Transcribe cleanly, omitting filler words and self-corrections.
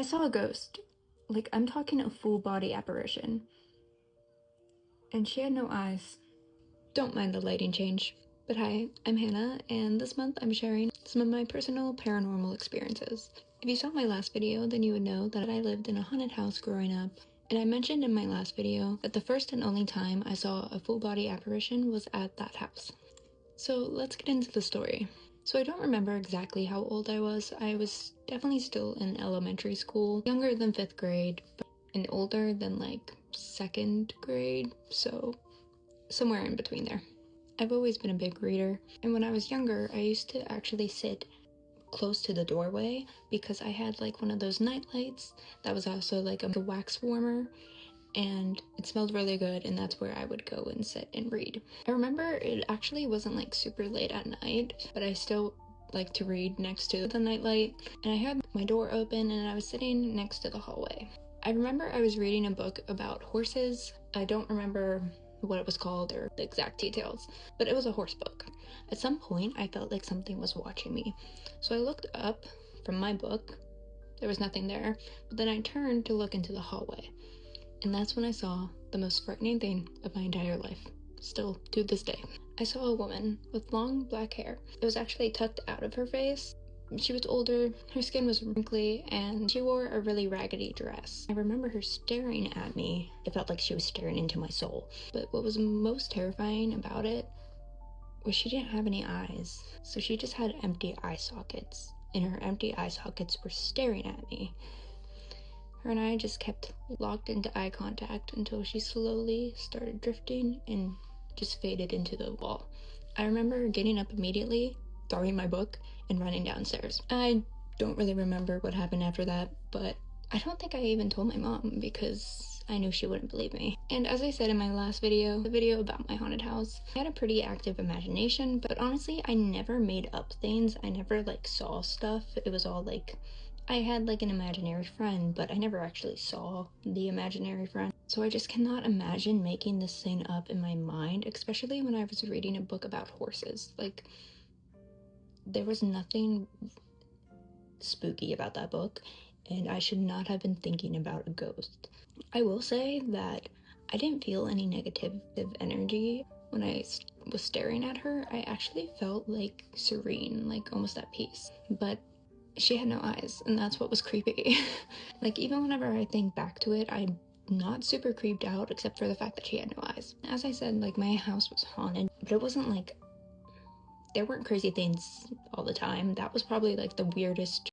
I saw a ghost. Like, I'm talking a full body apparition. And she had no eyes. Don't mind the lighting change. But hi, I'm Hannah, and this month I'm sharing some of my personal paranormal experiences. If you saw my last video, then you would know that I lived in a haunted house growing up, and I mentioned in my last video that the first and only time I saw a full body apparition was at that house. So let's get into the story. So I don't remember exactly how old I was. I was definitely still in elementary school, younger than 5th grade, and older than like 2nd grade, so somewhere in between there. I've always been a big reader, and when I was younger, I used to actually sit close to the doorway because I had like one of those night lights that was also like a wax warmer, and it smelled really good, and that's where I would go and sit and read. I remember it actually wasn't like super late at night, but I still like to read next to the nightlight, and I had my door open and I was sitting next to the hallway. I remember I was reading a book about horses. I don't remember what it was called or the exact details, but it was a horse book. At some point, I felt like something was watching me, so I looked up from my book. There was nothing there, but then I turned to look into the hallway. And that's when I saw the most frightening thing of my entire life, still to this day. I saw a woman with long black hair. It was actually tucked out of her face. She was older, her skin was wrinkly, and she wore a really raggedy dress. I remember her staring at me. It felt like she was staring into my soul. But what was most terrifying about it was she didn't have any eyes. So she just had empty eye sockets, and her empty eye sockets were staring at me. Her and I just kept locked into eye contact until she slowly started drifting and just faded into the wall. I remember getting up immediately, throwing my book, and running downstairs. I don't really remember what happened after that, but I don't think I even told my mom because I knew she wouldn't believe me. And as I said in my last video, the video about my haunted house, I had a pretty active imagination, but honestly, I never made up things. I never like saw stuff. It was all like, I had like an imaginary friend, but I never actually saw the imaginary friend. So I just cannot imagine making this thing up in my mind, especially when I was reading a book about horses. Like, there was nothing spooky about that book, and I should not have been thinking about a ghost. I will say that I didn't feel any negative energy when I was staring at her. I actually felt like serene, like almost at peace. But she had no eyes, and that's what was creepy. Like, even whenever I think back to it, I'm not super creeped out except for the fact that she had no eyes. As I said, like, my house was haunted, but it wasn't like there weren't crazy things all the time. That was probably like the weirdest